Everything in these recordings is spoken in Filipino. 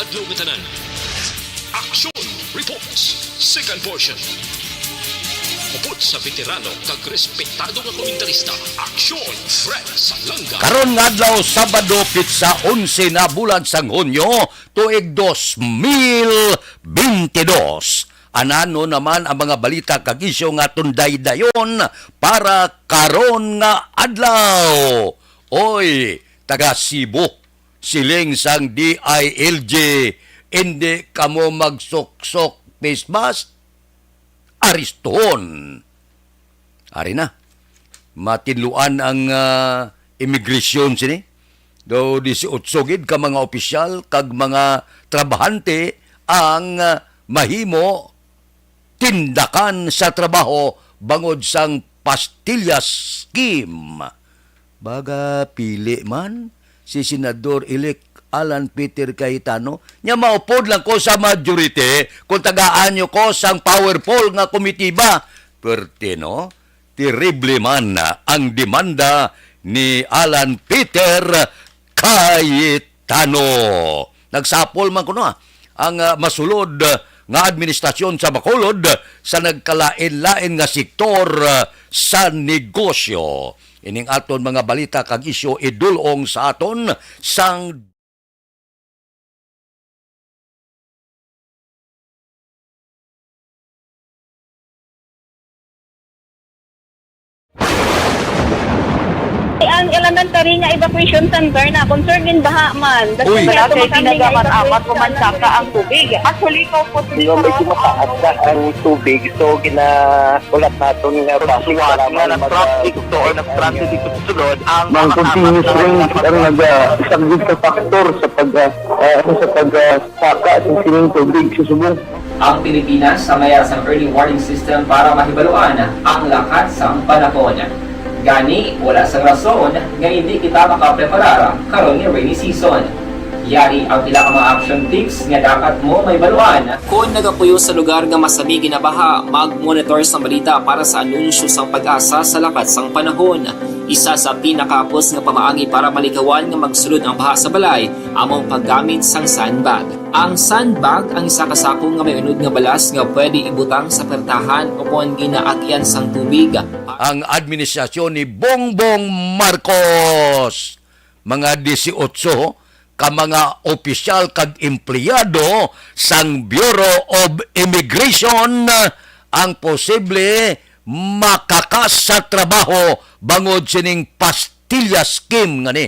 adlaw nga tanan. Action Reports, second portion. Upod sa veterano kag respetado nga komentarista, Action Fred Salanga. Karon nga adlaw Sabado pitsa 11 na bulan sang Hunyo tuig 2022. Anano naman ang mga balita kag isyu nga tunday-dayon para karon nga adlaw. Oy, taga Cebu, siling sang DILG, hindi kamo magsuksok face mask, ariston. Ari na, matinluan ang immigration sini. Do di si utsugid ka mga opisyal kag mga trabahante ang mahimo tindakan sa trabaho bangod sang pastillas scheme. Baga pili man si Senador-elect Alan Peter Cayetano, nya maupod lang ko sa majority kung tagaan nyo ko sang powerful nga komitiba. Pertino, terrible man ang demanda ni Alan Peter Cayetano. Nagsapol man ko ang masulod nga administrasyon sa Bacolod sa nagkalain-lain nga sektor sa negosyo. Ining aton mga balita kag isyu idulong sa aton sang ang elementary nga evacuation center na concern din baha man. Uy, Kasi pinagaman amat kumansaka ang tubig. Actually, ko po Yung medyo mataas na ang tubig, so ginaulat natin nga Pasuwat nga nag-traffic to or nag-transit dito sa sulod ang mang continuous range ang nag-isang ka factor sa pagsaka at sining tubig sa subong. Ang Pilipinas sa mayroon sa early warning system para mahibaluan ang lakas ng panahon. Gani, wala sa rason nga hindi kita makapreparar karon nga rainy season. Yari ang pila ka mga action tips nga dapat mo may baluan. Kung nagapuyo sa lugar nga masabi ginabaha, mag-monitor sa balita para sa anunsyo sang pag-asa sa lakas sang panahon. Isa sa pinakapos nga pamaangi para malikawan nga magsulod ang baha sa balay, among paggamit sang sandbag. Ang sandbag ang isa kasakong nga may unod nga balas nga pwede ibutang sa pertahan upon ginaagyan sang tubig. ang administrasyon ni Bongbong Marcos. Mga 18 ka mga opisyal kag empleyado sang Bureau of Immigration ang posible makakas sa trabaho bangod sining pastilla scheme nga ni.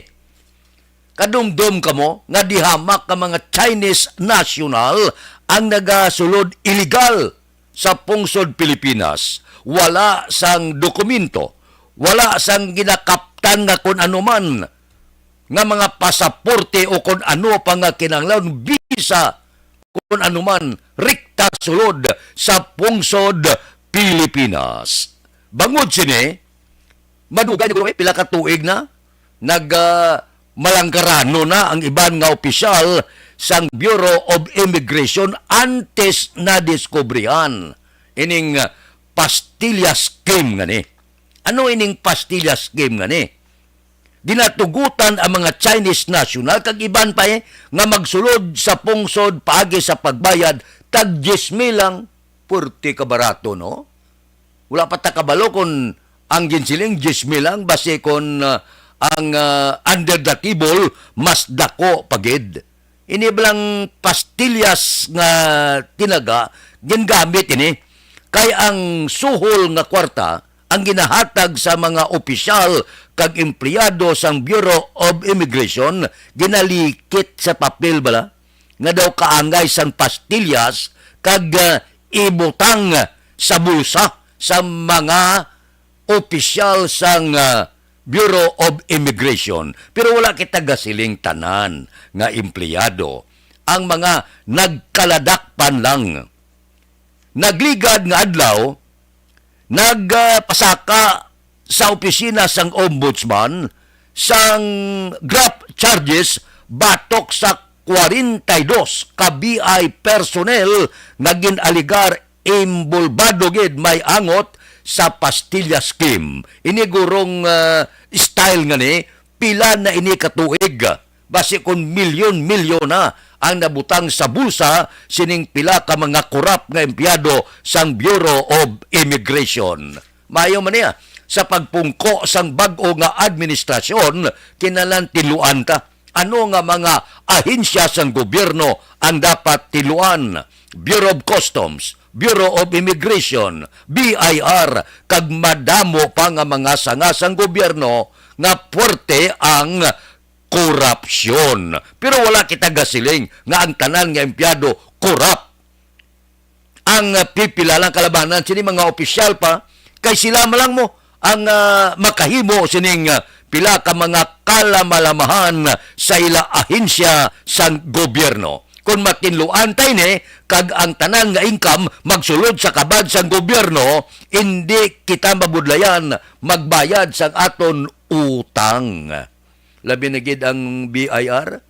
Kadumdum kamo nga dihamak ka mga Chinese national ang nagasulod illegal sa pungsod Pilipinas. Wala sang dokumento, wala sang ginakaptan nga kun anuman nga mga pasaporte o kun ano pa nga kinahanglan visa kun anuman rikta sulod sa pungsod Pilipinas. Bangod sini, madugay ni pila ka tuig na malangkarano na ang iban nga opisyal sang Bureau of Immigration antes na diskubrihan ining pastilla scheme nga ni. Ano ining pastilla scheme nga ni? Dinatugutan ang mga Chinese national kag iban pa nga magsulod sa pungsod paagi sa pagbayad tag 10,000 lang purti ka barato, no? Wala pa ta kabalo kung ang ginsiling 10,000 lang base kon ang under the table mas dako pagid. Ini bilang pastillas nga tinaga gingamit ini kay ang suhol nga kwarta ang ginahatag sa mga opisyal kag empleyado sang Bureau of Immigration ginalikit sa papel bala nga daw kaangay sang pastillas kag ibutang sa bulsa sa mga opisyal sang Bureau of Immigration. Pero wala kita gasiling tanan nga empleyado. Ang mga nagkaladakpan lang. Nagligad nga adlaw, nagpasaka sa opisina sang ombudsman sang graft charges batok sa 42 ka BI personnel nga ginaligar imbulbado gid may angot sa pastilla scheme. Ini gurong style nga ni pila na ini katuig Basi kung milyon-milyon na ang nabutang sa bulsa sining pila ka mga korap nga empleyado sang Bureau of Immigration. Mayo man niya, sa pagpungko sang bag-o nga administrasyon, kinalan tiluan ta. Ano nga mga ahensya sang gobyerno ang dapat tiluan? Bureau of Customs, Bureau of Immigration, BIR, kag madamo pa nga mga sangasang gobyerno nga puwerte ang korupsyon. Pero wala kita gasiling nga ang tanan nga empleyado korap. Ang pipila lang kalabanan sini mga opisyal pa, kay sila malang mo ang makahimo sining pila ka mga kalamalamahan sa ila ahensya sang gobyerno. Kung matinluan tayo ni, kag ang tanan nga income magsulod sa kabad sang gobyerno, hindi kita mabudlayan magbayad sang aton utang. Labi na gid ang BIR,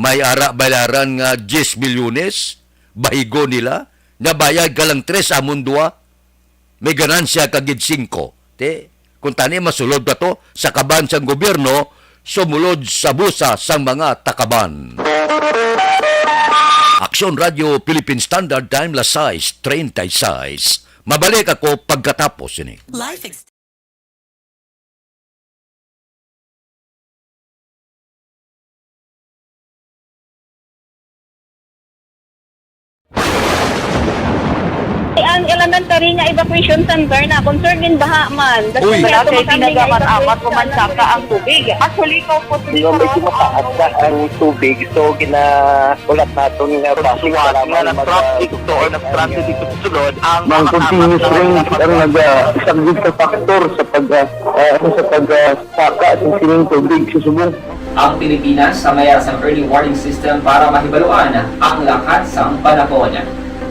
may ara bayaran nga 10 milyones, bahigo nila, nabayad ka lang 3 amon 2, may ganansya kagid 5. Kung tani masulod ba to sa kaban sang gobyerno, sumulod sa busa sang mga takaban. Aksyon Radio Philippine Standard Time Lasais 36. Mabalik ako pagkatapos ini. Ang elementary nga evacuation center na concern din baha man. Uy. Wala Kaya pinagamat-amat kumansaka ang tubig. Actually, ikaw po Yung medyo mataas na ang tubig, so ulat natin nga Pasuwat nga ng-trap dito or nag-transit dito sa sulod ang Mang continuous range ang nag-isang sa factor sa pagsaka at sining tubig sa subong. Ang Pilipinas sa mayroon sa early warning system para mahibaluan ang lakas ng panahon.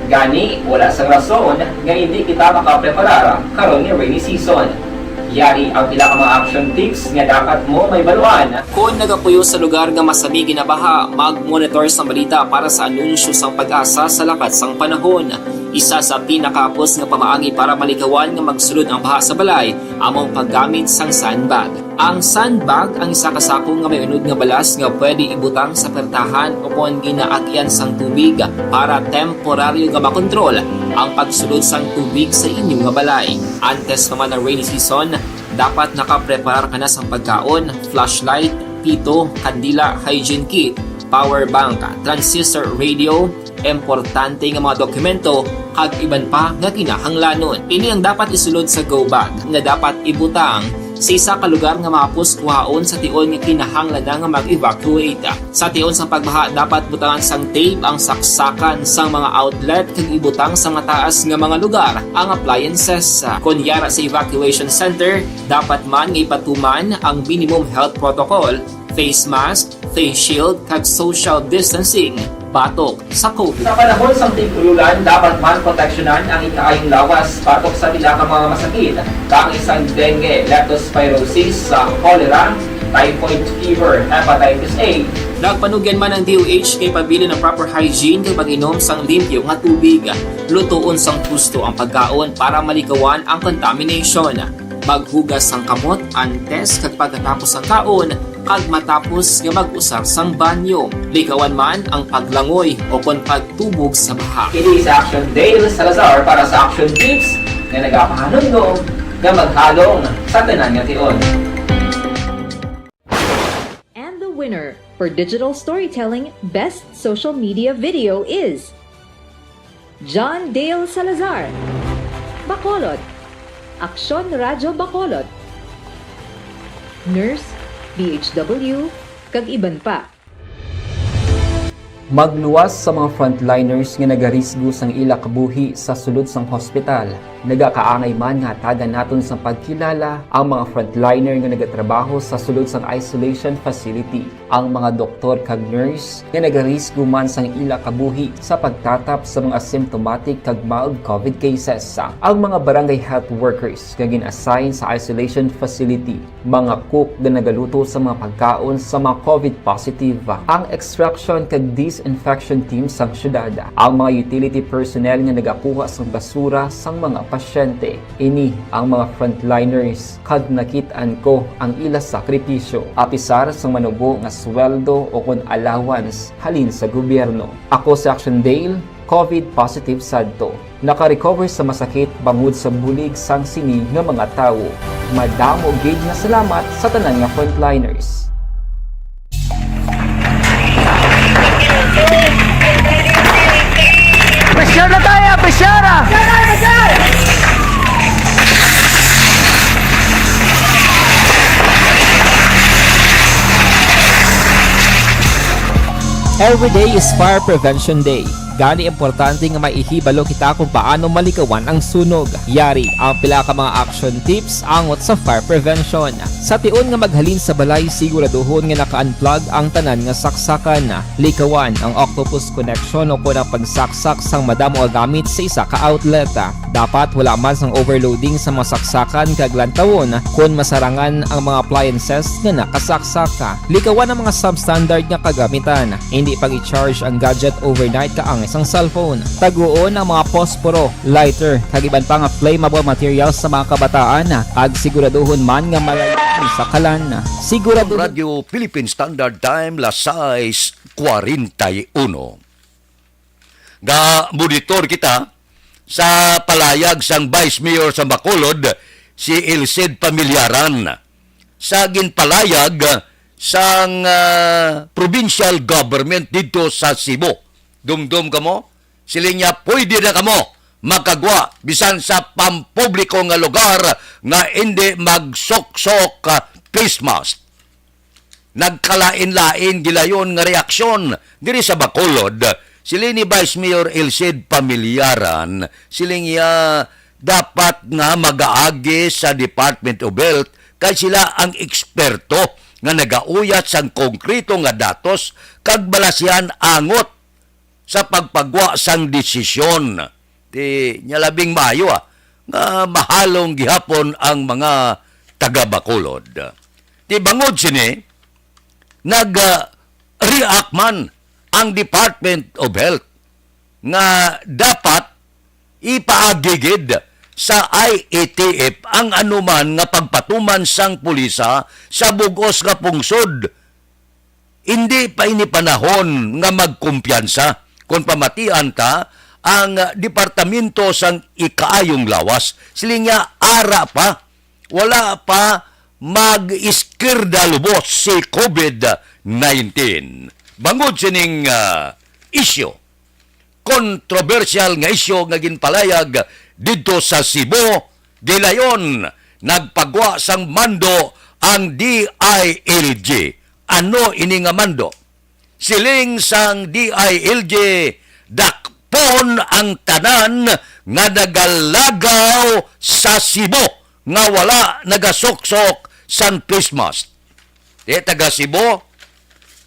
Gani, wala sang rason nga hindi kita makapreparar karon ni rainy season. Yari ang pila ka mga action tips nga dapat mo may baluan. Kung nagapuyo sa lugar nga masabi ginabaha, mag-monitor sa balita para sa anunsyo sang pag-asa sa lakas sang panahon. Isa sa pinakapos nga pamaagi para malikawan nga magsulod ang baha sa balay, among paggamit sang sandbag. Ang sandbag ang isa kasako nga may unod nga balas nga pwede ibutang sa pertahan upon ginaagyan sang tubig para temporaryo nga makontrol ang pagsulod sang tubig sa inyong nga balay. Antes naman ng rainy season, dapat nakapreparar ka na sang pagkaon, flashlight, pito, kandila, hygiene kit, power bank, transistor radio, importante nga mga dokumento kag iban pa nga kinahanglanon. Ini ang dapat isulod sa go bag nga dapat ibutang sa isa ka lugar nga mapus kuhaon sa tion nga kinahanglan nga mag-evacuate. Sa tion sa pagbaha dapat butangan sang tape ang saksakan sang mga outlet kag ibutang sa mataas nga mga lugar ang appliances. Kunyara sa evacuation center, dapat man nga ipatuman ang minimum health protocol, face mask, face shield kag social distancing batok sa COVID. Sa panahon sa tigululan, dapat man proteksyonan ang ikaayong lawas batok sa pila ka mga masakit, kang isang dengue, leptospirosis, cholera, typhoid fever, hepatitis A. Nagpanugyan man ang DOH kay pabili ng proper hygiene kay pag-inom sang limpyo nga tubig. Lutuon sang gusto ang pagkaon para malikawan ang contamination. Maghugas sang kamot antes kag pagkatapos ang kaon kag matapos nga mag-usar sang banyo. Likawan man ang paglangoy o kon pagtubog sa baha. It is Action Dale Salazar para sa Action Tips na nagapahanong nga maghalong sa tanan nga tion. And the winner for Digital Storytelling Best Social Media Video is John Dale Salazar, Bacolod, Aksyon Radyo Bacolod, Nurse, BHW, kag iban pa. Magluwas sa mga frontliners nga nagarisgo sang ila kabuhi sa sulod sang hospital. Nagakaangay man nga tagan naton sa pagkilala ang mga frontliner nga nagatrabaho sa sulod sang isolation facility. Ang mga doktor kag nurse nga nagarisgo man sang ila kabuhi sa pagtatap sa mga symptomatic kag mild COVID cases. Ang mga barangay health workers nga gin-assign sa isolation facility, mga cook nga nagaluto sa mga pagkaon sa mga COVID positive, ang extraction kag disinfection team sang syudad, ang mga utility personnel nga nagakuha sang basura sang mga pasyente. Ini ang mga frontliners kag nakitaan ko ang ila sakripisyo apisar sa manubo nga sweldo o kun allowance halin sa gobyerno. Ako si Action Dale, COVID positive sadto. Naka-recover sa masakit bangod sa bulig sang sini nga mga tawo. Madamo gid nga salamat sa tanan nga frontliners. Pressure na tayo! Pressure! Every day is Fire Prevention Day. Gani importante nga maihibalo kita kung paano malikawan ang sunog. Yari ang pila ka mga action tips angot sa fire prevention. Sa tion nga maghalin sa balay, siguraduhon nga naka-unplug ang tanan nga saksakan. Likawan ang octopus connection o kung ang pagsaksak sang madamo nga gamit sa isa ka outlet. Dapat wala man sang overloading sa mga saksakan kag lantawon kung masarangan ang mga appliances nga nakasaksaka. Likawan ang mga substandard nga kagamitan. Hindi pag i-charge ang gadget overnight kaang isang cellphone. Taguon ang mga posporo, lighter, kag iban pa nga flammable materials sa mga kabataan. Ag siguraduhon man nga malayo sa kalan. Siguraduhon Radio Philippine Standard Time, las 6:41. Ga monitor kita sa palayag sang Vice Mayor sa Bacolod, si Elcid Pamilyaran. Sa ginpalayag sang provincial government dito sa Cebu. Dumdum kamo, siling niya pwede na kamo makagwa bisan sa pampubliko nga lugar nga hindi magsok-sok face mask. Nagkalain-lain gilayon nga reaksyon diri sa Bacolod. Sili ni Vice Mayor Elcid Pamilyaran, siling niya dapat nga mag-aagi sa Department of Health kay sila ang eksperto nga nagauyat sang konkreto nga datos kag balasyan angot sa pagpagwa sang desisyon. Di nyalabing maayo nga mahalong gihapon ang mga taga-Bacolod. Di bangod sini, nag-react man ang Department of Health nga dapat ipaagigid sa IATF ang anuman nga pagpatuman sang pulisa sa bugos nga pungsod. Hindi pa ini panahon nga magkumpiyansa kung pamatian ta ang departamento sang ikaayong lawas. Siling niya ara pa, wala pa mag-iskirda lubos si COVID-19. Bangod sining isyo, kontrobersyal nga isyo nga ginpalayag dito sa Cebu, gilayon nagpagwa sang mando ang DILG. Ano ini nga mando? Siling sang DILG, dakpon ang tanan nga nagalagaw sa Cebu nga wala nagasoksok san Christmas. Di taga Cebu,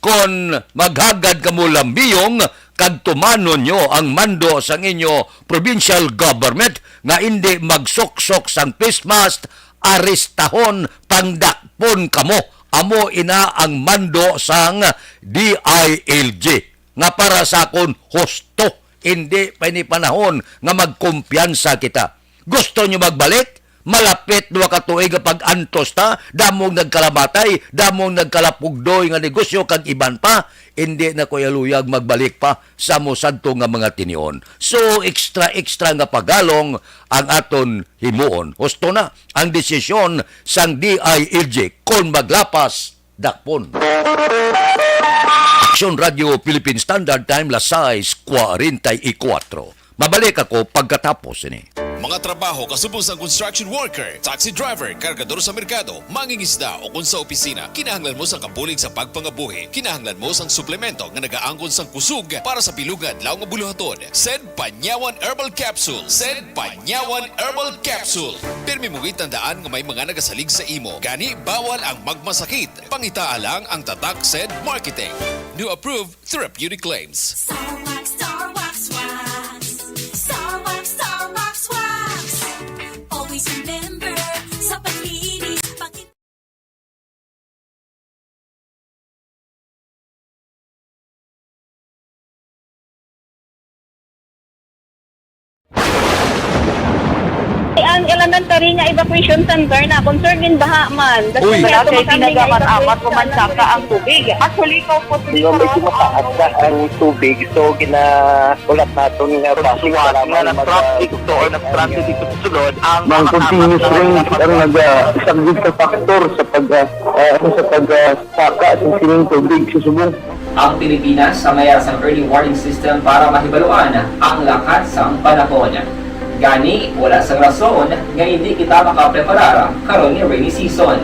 kon maghagad kamo lambiyong kag tumanon nyo ang mando sang inyo provincial government nga hindi magsoksok sang Christmas, arestahon, pangdakpon kamo. Amo ina ang mando sang DILG nga para sa kon husto. Hindi pa ni panahon nga magkumpiyansa kita. Gusto nyo magbalik? Malapit duwa ka tuig pag-antos ta, damong nagkalamatay, damong nagkalapugdoy nga negosyo kag iban pa, hindi na ko yaluyag magbalik pa sa mosadto nga mga tinion. So extra nga pagalong ang aton himuon. Husto na ang desisyon sang DILG kon maglapas dakpon. Action Radio Philippine Standard Time, las 6:44. Mabalik ako pagkatapos ini. Mga trabaho kasubong sa construction worker, taxi driver, kargador sa merkado, mangingisda o kung sa opisina, kinahanglan mo sang kabulig sa pagpangabuhi. Kinahanglan mo sang suplemento nga nagaangkon sang kusog para sa pilugan law nga buluhaton. Sed Panyawan Herbal Capsule. Sed Panyawan Herbal Capsule. Pirmi mo tandaan nga may mga nagasalig sa imo. Gani bawal ang magmasakit. Pangitaa lang ang tatak Sed Marketing. New approved therapeutic claims. Starwax, Starwax, wax. Starwax, Starwax, wax. Always remember, sa paglinis, ang elementary nga evacuation center na concern din baha man. Uy. Kaya Kaya pinagamat-amat evacuation kumansaka ang tubig. Actually, ikaw po Medyo mataas na ang tubig. So, ulat natin nga Pagsuwat nga ng traffic to or ng traffic dito sa sulod ang Mang continuous rain ang isang good factor sa pagsaka sa sining tubig sa subong. Ang Pilipinas sa mayroon sa early warning system para mahibaluan ang lakas ng panahon. Gani, wala sang rason nga hindi kita makapreparar karon ni rainy season.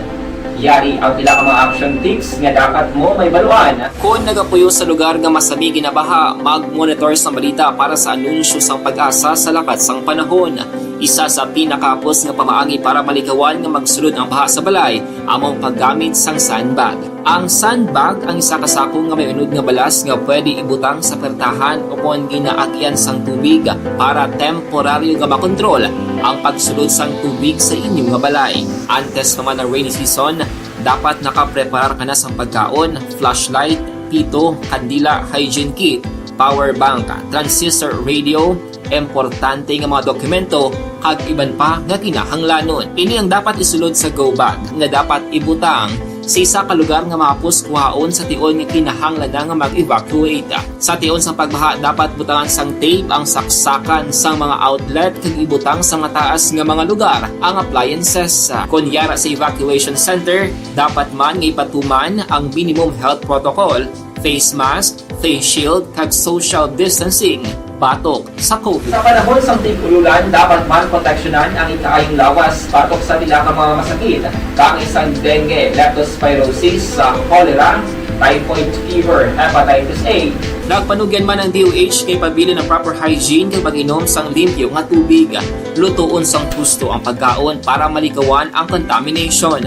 Yari ang pila ka mga action tips nga dapat mo may baluan. Kung nagapuyo sa lugar nga masabi ginabaha, mag-monitor sa balita para sa anunsyo sang pag-asa sa lakas sang panahon. Isa sa pinakapos nga pamaagi para malikawan nga magsulod ang baha sa balay, among paggamit sang sandbag. Ang sandbag ang isa kasakong nga may unod nga balas nga pwede ibutang sa pertahan o kung ginaagyan sang tubig para temporaryo nga makontrol ang pagsulod sang tubig sa inyong nga balay. Antes naman ng rainy season, dapat nakapreparar ka na sang pagkaon, flashlight, pito, kandila, hygiene kit, power bank, transistor radio, importante nga mga dokumento kag iban pa nga kinahanglanon. Ini ang dapat isulod sa go bag nga dapat ibutang sa isa ka lugar nga mapus kuhaon sa tion nga kinahanglan nga mag-evacuate. Sa tion sa pagbaha dapat butangan sang tape ang saksakan sang mga outlet kag ibutang sa mataas nga mga lugar ang appliances. Kunyara sa evacuation center, dapat man nga ipatuman ang minimum health protocol, face mask, face shield kag social distancing batok sa COVID. Sa panahon sa tig-ululan, dapat man proteksyonan ang ikaayong lawas batok sa tila ka mga masakit, kang isang dengue, leptospirosis, cholera, typhoid fever, hepatitis A. Nagpanugyan man ang DOH kay pabili ng proper hygiene kay pag-inom sang limpyo nga tubig. Lutuon sang gusto ang pagkaon para malikawan ang contamination.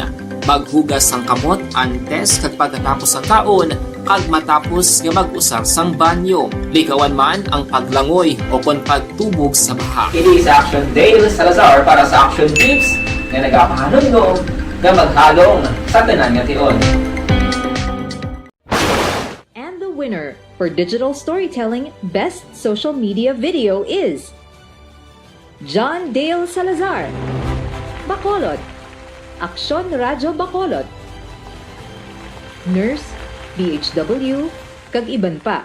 Maghugas sang kamot antes kag pagkatapos ang kaon kag matapos nga mag-usar sang banyo. Likawan man ang paglangoy o kon pagtubog sa baha. It is Action Dale Salazar para sa Action Tips nga nagapahanundong nga maghalong sa tanan nga tion. And the winner for Digital Storytelling Best Social Media Video is John Dale Salazar, Bacolod, Aksyon Radyo Bacolod, Nurse, BHW, kag iban pa.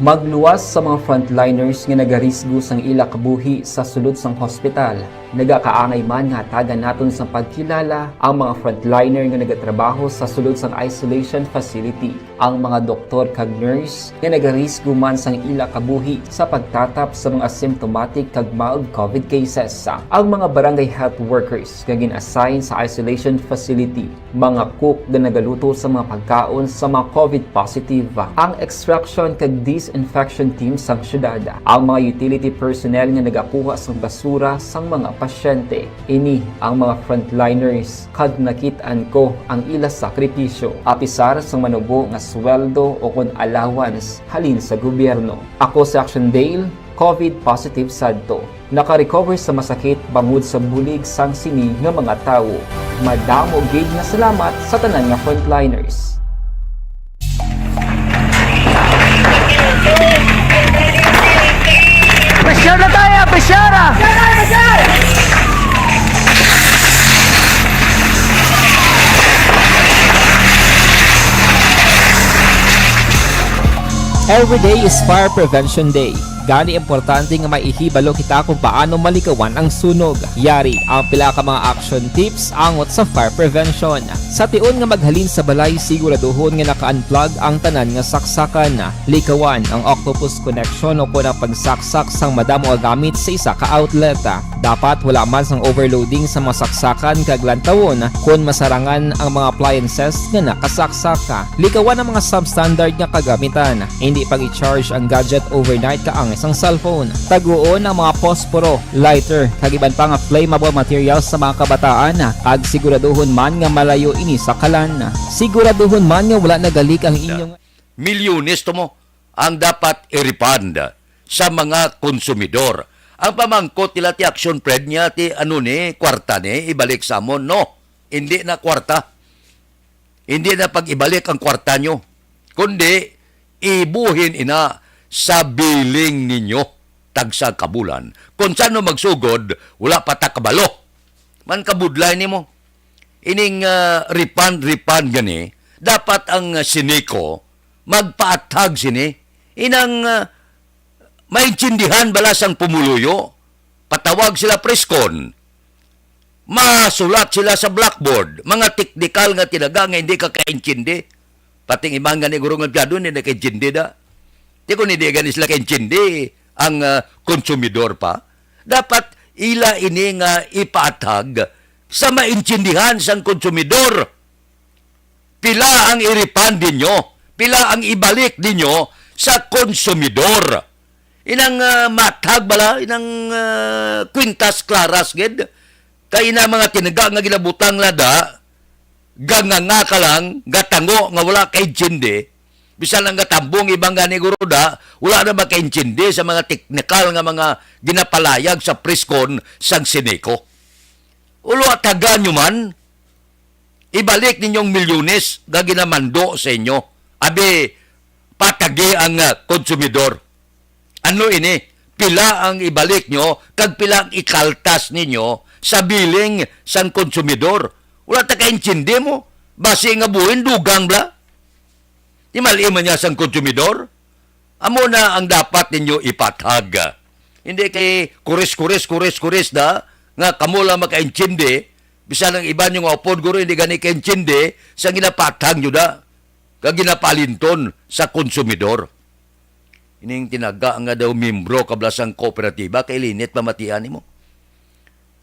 Magluwas sa mga frontliners nga nagarisgo sang ila kabuhi sa sulod sang hospital. Nagakaangay man nga tagan naton sa pagkilala ang mga frontliner nga nagatrabaho sa sulod sang isolation facility. Ang mga doktor kag nurse nga nagarisgo man sang ila kabuhi sa pagtatap sa mga asymptomatic kag mild COVID cases. Ang mga barangay health workers nga gin-assign sa isolation facility, mga cook nga nagaluto sa mga pagkaon sa mga COVID positive. Ang extraction kag disinfection team sang syudad, ang mga utility personnel nga nagakuha sang basura sang mga pasyente. Ini ang mga frontliners kag nakit-an ko ang ila sakripisyo apisar sang manubo nga sweldo o kon allowance halin sa gobyerno. Ako sa Action Dale, COVID positive sadto. Naka-recover sa masakit bangod sa bulig sang sini nga mga tawo. Madamo gid nga salamat sa tanan nga frontliners. Presyara tayo! Presyara! Every day is Fire Prevention Day. Gani importante nga maihibalo kita kung paano malikawan ang sunog. Yari ang pila ka mga action tips angot sa fire prevention. Sa tion nga maghalin sa balay, siguraduhon nga naka-unplug ang tanan nga saksakan. Likawan ang octopus connection o kung ang pagsaksak sang madamo nga gamit sa isa ka outlet. Dapat wala man sang overloading sa mga saksakan kag lantawon kung masarangan ang mga appliances nga nakasaksaka. Likawan ang mga substandard nga kagamitan. Hindi pag i-charge ang gadget overnight kaang isang cellphone. Taguon ang mga posporo, lighter, kag iban pa nga flammable materials sa mga kabataan. Kag siguraduhon man nga malayo ini sa kalan. Siguraduhon man nga wala nagalik ang inyong Milyones to mo ang dapat i-refund sa mga konsumidor. Ang pamangkot nila ti action pred niya ti kwarta ni ibalik sa mo. No, hindi na kwarta. Hindi na pag-ibalik ang kwarta nyo. Kundi ibuhin ina sa billing ninyo. tagsa kabulan. Kung saan no magsugod, wala pa ta kabalo. Man kabudlay nimo. Ining ripan gani, dapat ang Sineco magpaatag sini. Inang maintindihan balas ang pumuluyo. Patawag sila preskon. Masulat sila sa blackboard. Mga teknikal nga tinaga nga hindi ka kaintindi. Pating ibang gani guro nga piyado, hindi na kaintindi da. Di kung hindi gani sila kaintindi ang konsumidor pa. Dapat ila ini nga ipaatag sa maintindihan sang konsumidor. Pila ang iripan ninyo, pila ang ibalik ninyo sa konsumidor. Inang matag bala, inang kwintas klaras gid. Kaya na mga tinaga nga ginabutang lada, ganganga ka lang, gatango nga wala kaintindi. Bisan ang gatambong ibang gani guruda, wala na makaintindi sa mga teknikal nga mga ginapalayag sa preskon sang Sineco. Ulo at taga nyo man, ibalik ninyong milyones nga ginamando sa inyo. Abi, patagi ang konsumidor. Ano ini? Pila ang ibalik nyo, kag pila ang ikaltas ninyo sa biling sang konsumidor. Wala ta kaintindi mo. Basi nga buhin, dugang bla. Di maliman niya sang konsumidor. Amo na ang dapat ninyo ipatag. Hindi kay kuris da, nga kamo lang makaintindi, bisan ang iba nyo nga upod guro, hindi gani kaintindi, sa ginapatag nyo da, kag ginapalinton sa konsumidor. Ining tinaga nga daw mimbro kablasang kooperatiba, kay linit pamatian mo.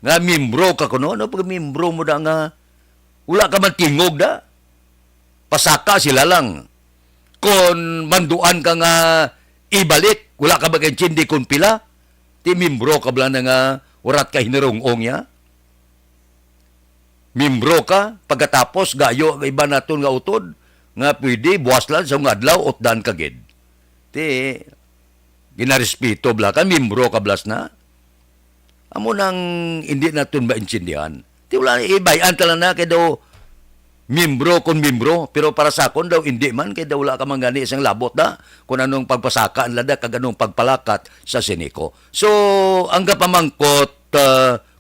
Nga mimbro ka kuno, no? Pag mimbro mo da nga, wala ka man tingog da. Pasaka sila lang. Kung manduan ka nga ibalik, wala ka ba kaintindi kung pila, ti mimbro kabla na nga, urat ka hinarong-ong ya. Mimbro ka, pagkatapos gayo ang iba naton nga utod, nga pwede buwas lang sa mga adlaw utdan kagid. Ti, ginarespeto bla ka, mimbro ka blas na. Amo nang hindi naton maintindihan. Ti wala ibayan tala na kay daw mimbro kon mimbro, pero para sa akon daw hindi man, kay daw wala ka mangani isang labot da, kung anong pagpasaka ang lada, kag anong pagpalakat sa Sineco. So, ang kapamangkot,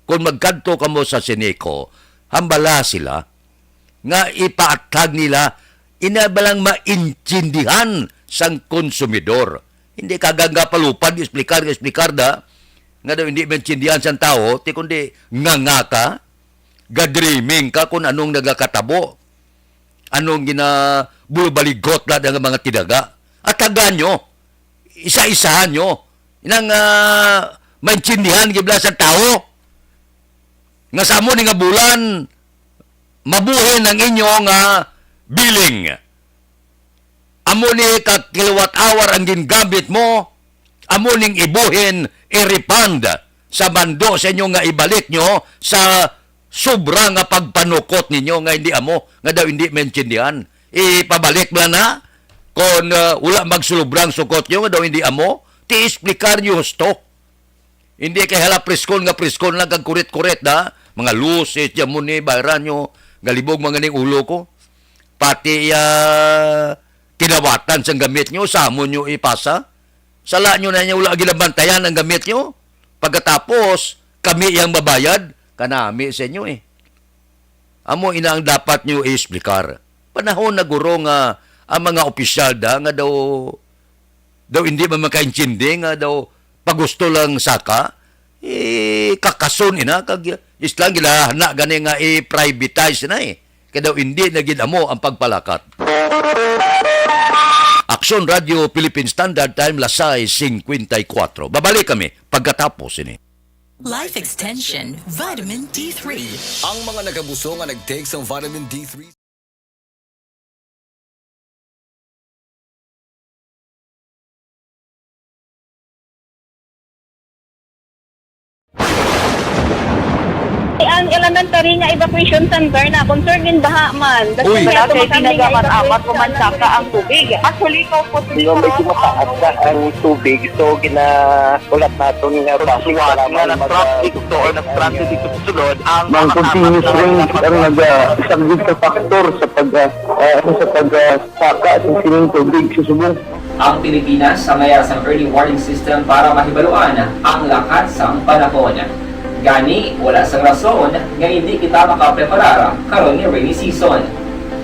kung magkanto ka mo sa Sineco, hambala sila, nga ipaatag nila, inabalang maintindihan sang konsumidor. Hindi kaganga palupad, explicar da, nga daw hindi maintindihan sang tao, ti kundi nga ka, gadreaming ka kung anong nagakatabo, anong ginabulbaligot na ng mga tinaga. At taga nyo, isa-isahan nyo, inang maintindihan gibla sa tao, nga sa mo ni nga bulan, mabuhin ang inyong billing. Amo ni kilowatt hour ang gingamit mo, amo ning ibuhin, i-refund sa bando sa inyo nga ibalik nyo sa sobra nga pagpanukot ninyo nga hindi amo, nga daw hindi maintindihan. Ipabalik mo na, kung wala magsulubrang sukot nyo, nga daw hindi amo, ti-explicar nyo gusto. Hindi kay hala preskon lang, kag kurit-kurit da, mga luces, dyan ni, bayaran nyo, galibog mga ning ulo ko. Pati kinawatan sa gamit nyo, samon nyo ipasa. Sala nyo na nyo, wala ginabantayan ang gamit nyo. Pagkatapos, kami yang mabayad, kanami sa inyo Amo ina ang dapat nyo i-explicar. Panahon na guro nga ang mga opisyal nga daw hindi man makaintindi, nga daw pagusto lang saka, kakason ina, kag islang gilahana gani nga i-privatize na kaya daw hindi naging amo ang pagpalakat. Aksyon Radio Philippine Standard Time, Lasay 54. Babalik kami pagkatapos ini. Life Extension Vitamin D3. Ang mga nagabuso nga nag-take ng vitamin D3. Ang elementary nga evacuation center na concern din baha man. Uy. Kaya Kaya tinagaman-amat evacuation pumansaka ang tubig. Actually, ikaw po So, medyo mataas na ang tubig. So, ulat natin nga basic para nga nag-traffic to or nag-transit dito sa sulod, ang Mang continuous rain ang isang good factor sa pagsaka at sining tubig sa subong. ang Pilipinas sa mayas ang early warning system para mahibaluan ang lakat sang panahon. Gani, wala sang rason nga hindi kita makapreparar karon ni rainy season.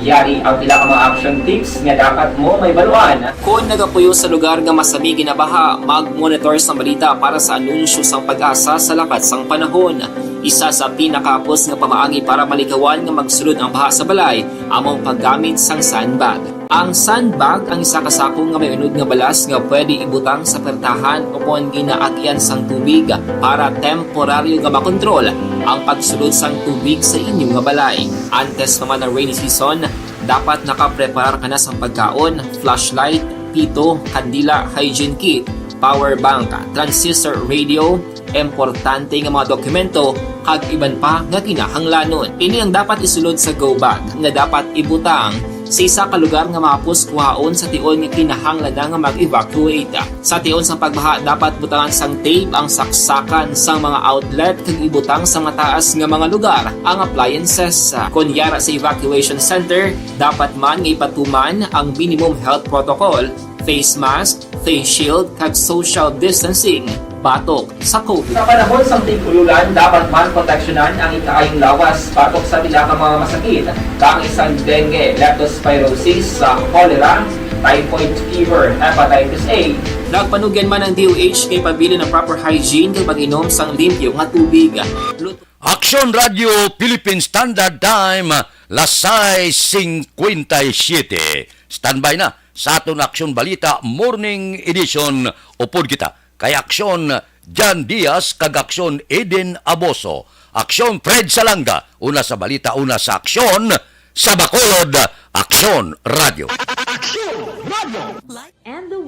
Yari ang pila ka mga action tips nga dapat mo may baluan. Kung nagapuyo sa lugar nga masabi ginabaha, mag-monitor sa balita para sa anunsyo sang pag-asa sa lakat sang panahon. Isa sa pinakapos nga pamaagi para malikawan nga magsulod ang baha sa balay, among paggamit sang sandbag. Ang sandbag ang isa ka sako nga may unod nga balas nga pwede ibutang sa pertahan upon ginaagyan sang tubig para temporaryo nga makontrol ang pagsulod sang tubig sa inyong nga balay. Antes naman ng rainy season, dapat nakapreparar ka na sang pagkaon, flashlight, pito, kandila, hygiene kit, power bank, transistor radio, importante nga mga dokumento kag iban pa nga kinahanglanon. Ini ang dapat isulod sa go bag nga dapat ibutang sa isa ka lugar nga mapos kuhaon sa tion nga kinahanglan nga mag-evacuate. Sa tion sa pagbaha dapat butangan sang tape ang saksakan sa mga outlet kag ibutang sa mataas nga mga lugar ang appliances. Kunyara sa evacuation center, dapat man nga ipatuman ang minimum health protocol, face mask, face shield kag social distancing batok sa COVID. Sa panahon sa tig-ululan, dapat man proteksyonan ang ikaayong lawas batok sa pila ka mga masakit, kang isang dengue, leptospirosis, cholera, typhoid fever, hepatitis A. Nagpanugyan man ang DOH kay pabili ng proper hygiene kay pag-inom sang limpyo nga tubig. Action Radio Philippine Standard Time, Lasay 57. Standby na sa aton Action Balita Morning Edition. Upod kita kay Aksyon Jan Diaz kag Aksyon Eden Aboso. Aksyon Fred Salanga, una sa balita, una sa aksyon sa Bacolod. Aksyon Radio. And the winner